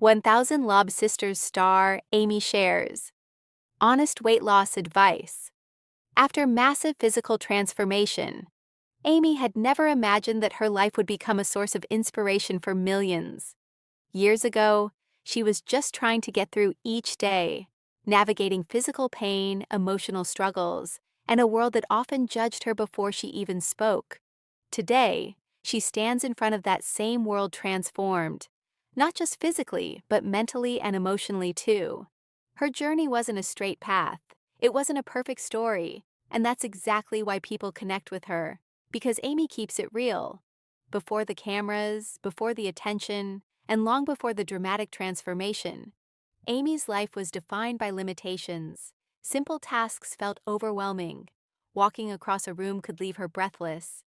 1000 Lob Sisters star Amy shares honest weight loss advice. After massive physical transformation, Amy had never imagined that her life would become a source of inspiration for millions. Years ago, she was just trying to get through each day, navigating physical pain, emotional struggles, and a world that often judged her before she even spoke. Today, she stands in front of that same world transformed, not just physically, but mentally and emotionally too. Her journey wasn't a straight path. It wasn't a perfect story, and that's exactly why people connect with her, because Amy keeps it real. Before the cameras, before the attention, and long before the dramatic transformation, Amy's life was defined by limitations. Simple tasks felt overwhelming. Walking across a room could leave her breathless.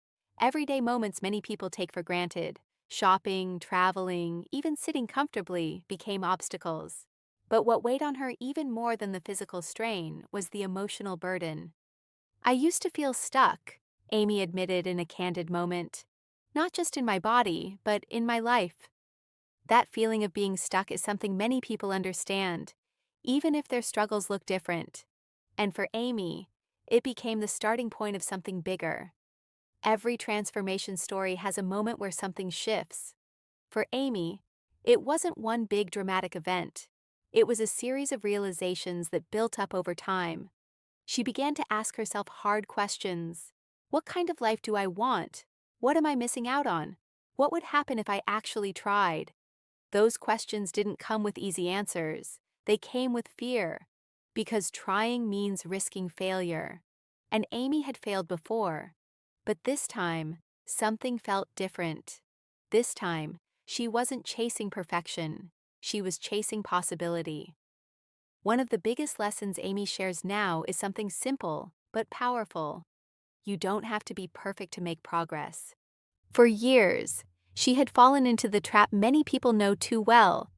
Everyday moments many people take for granted, shopping, traveling, even sitting comfortably, became obstacles. But what weighed on her even more than the physical strain was the emotional burden. I used to feel stuck, Amy admitted in a candid moment. Not just in my body, but in my life. That feeling of being stuck is something many people understand, even if their struggles look different. And for Amy, it became the starting point of something bigger. Every transformation story has a moment where something shifts. For Amy, it wasn't one big dramatic event. It was a series of realizations that built up over time. She began to ask herself hard questions. What kind of life do I want? What am I missing out on? What would happen if I actually tried? Those questions didn't come with easy answers. They came with fear, because trying means risking failure. And Amy had failed before. But this time, something felt different. This time, she wasn't chasing perfection. She was chasing possibility. One of the biggest lessons Amy shares now is something simple but powerful. You don't have to be perfect to make progress. For years, she had fallen into the trap many people know too well,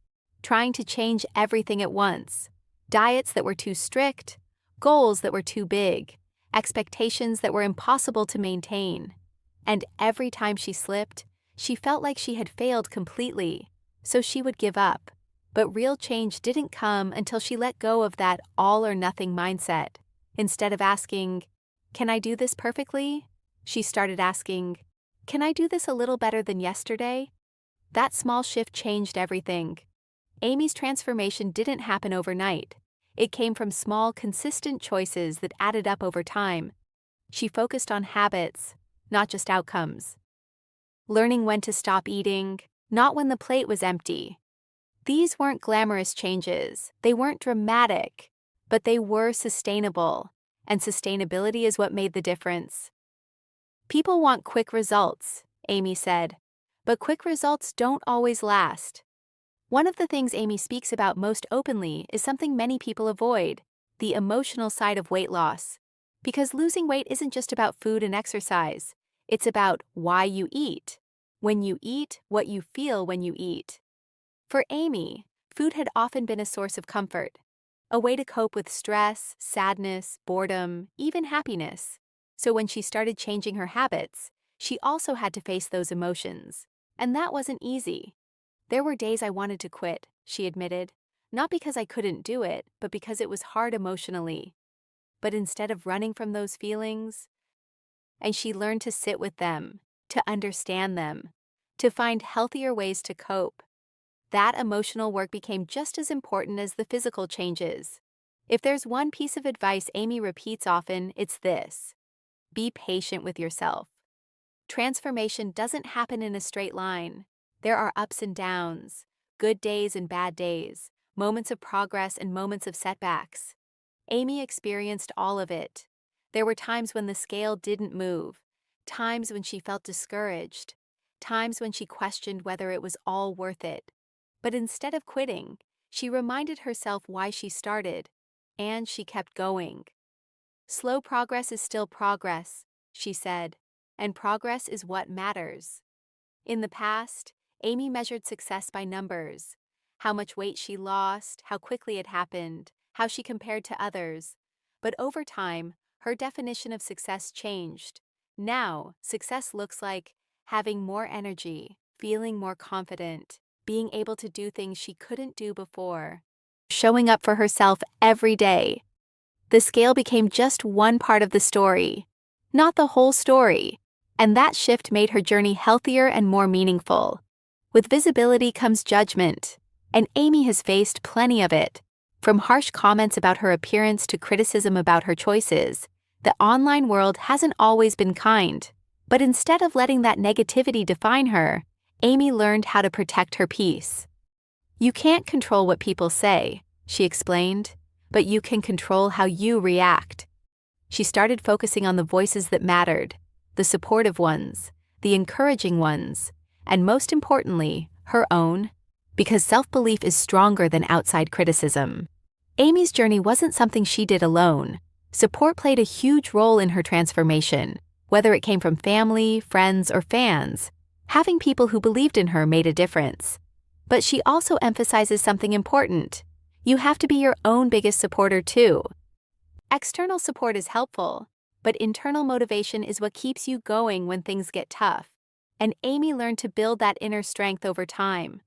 trying to change everything at once. Diets that were too strict, goals that were too big, expectations that were impossible to maintain. And every time she slipped, she felt like she had failed completely, so she would give up. But real change didn't come until she let go of that all-or-nothing mindset. Instead of asking, "Can I do this perfectly?" she started asking, "Can I do this a little better than yesterday?" That small shift changed everything. Amy's transformation didn't happen overnight. It came from small, consistent choices that added up over time. She focused on habits, not just outcomes. Learning when to stop eating, not when the plate was empty. These weren't glamorous changes. They weren't dramatic, but they were sustainable, and sustainability is what made the difference. People want quick results, Amy said, but quick results don't always last. One of the things Amy speaks about most openly is something many people avoid: the emotional side of weight loss. Because losing weight isn't just about food and exercise, it's about why you eat, when you eat, what you feel when you eat. For Amy, food had often been a source of comfort, a way to cope with stress, sadness, boredom, even happiness. So when she started changing her habits, she also had to face those emotions. And that wasn't easy. There were days I wanted to quit, she admitted, not because I couldn't do it, but because it was hard emotionally. But instead of running from those feelings, and she learned to sit with them, to understand them, to find healthier ways to cope. That emotional work became just as important as the physical changes. If there's one piece of advice Amy repeats often, it's this: be patient with yourself. Transformation doesn't happen in a straight line. There are ups and downs, good days and bad days, moments of progress and moments of setbacks. Amy experienced all of it. There were times when the scale didn't move, times when she felt discouraged, times when she questioned whether it was all worth it. But instead of quitting, she reminded herself why she started, and she kept going. Slow progress is still progress, she said, and progress is what matters. In the past, Amy measured success by numbers: how much weight she lost, how quickly it happened, how she compared to others. But over time, her definition of success changed. Now, success looks like having more energy, feeling more confident, being able to do things she couldn't do before, showing up for herself every day. The scale became just one part of the story, not the whole story, and that shift made her journey healthier and more meaningful. With visibility comes judgment, and Amy has faced plenty of it. From harsh comments about her appearance to criticism about her choices, the online world hasn't always been kind. But instead of letting that negativity define her, Amy learned how to protect her peace. "You can't control what people say," she explained, "but you can control how you react." She started focusing on the voices that mattered, the supportive ones, the encouraging ones, and most importantly, her own, because self-belief is stronger than outside criticism. Amy's journey wasn't something she did alone. Support played a huge role in her transformation, whether it came from family, friends, or fans. Having people who believed in her made a difference. But she also emphasizes something important. You have to be your own biggest supporter too. External support is helpful, but internal motivation is what keeps you going when things get tough. And Amy learned to build that inner strength over time.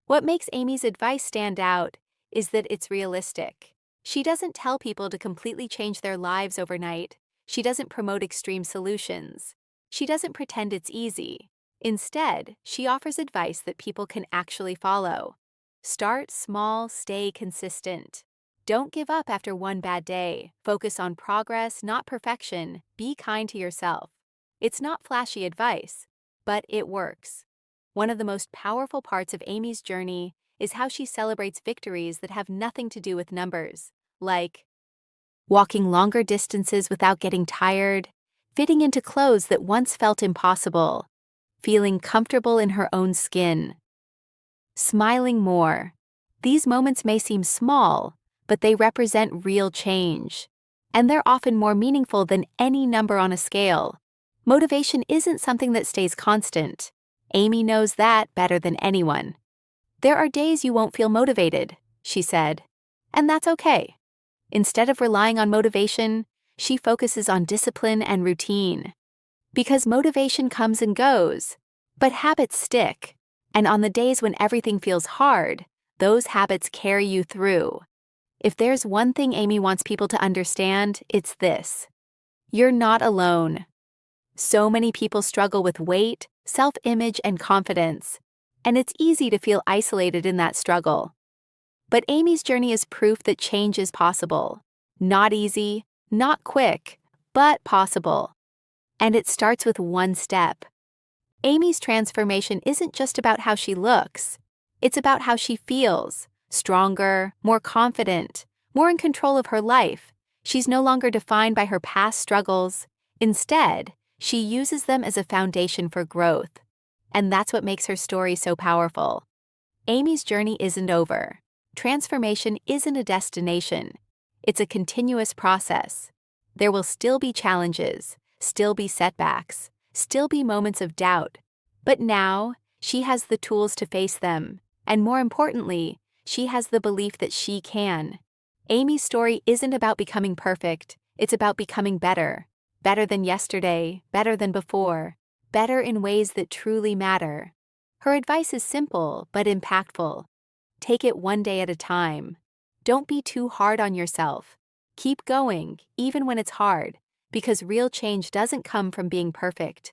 What makes Amy's advice stand out is that it's realistic. She doesn't tell people to completely change their lives overnight. She doesn't promote extreme solutions. She doesn't pretend it's easy. Instead, she offers advice that people can actually follow. Start small, stay consistent. Don't give up after one bad day. Focus on progress, not perfection. Be kind to yourself. It's not flashy advice, but it works. One of the most powerful parts of Amy's journey is how she celebrates victories that have nothing to do with numbers, like walking longer distances without getting tired, fitting into clothes that once felt impossible, feeling comfortable in her own skin, smiling more. These moments may seem small, but they represent real change, and they're often more meaningful than any number on a scale. Motivation isn't something that stays constant. Amy knows that better than anyone. "There are days you won't feel motivated," she said, "and that's okay." Instead of relying on motivation, she focuses on discipline and routine. Because motivation comes and goes, but habits stick. And on the days when everything feels hard, those habits carry you through. If there's one thing Amy wants people to understand, it's this: you're not alone. So many people struggle with weight, self-image, and confidence, and it's easy to feel isolated in that struggle. But Amy's journey is proof that change is possible. Not easy, not quick, but possible. And it starts with one step. Amy's transformation isn't just about how she looks. It's about how she feels: stronger, more confident, more in control of her life. She's no longer defined by her past struggles. Instead, she uses them as a foundation for growth. And that's what makes her story so powerful. Amy's journey isn't over. Transformation isn't a destination. It's a continuous process. There will still be challenges, still be setbacks, still be moments of doubt. But now, she has the tools to face them. And more importantly, she has the belief that she can. Amy's story isn't about becoming perfect. It's about becoming better. Better than yesterday, better than before, better in ways that truly matter. Her advice is simple but impactful. Take it one day at a time. Don't be too hard on yourself. Keep going, even when it's hard, because real change doesn't come from being perfect.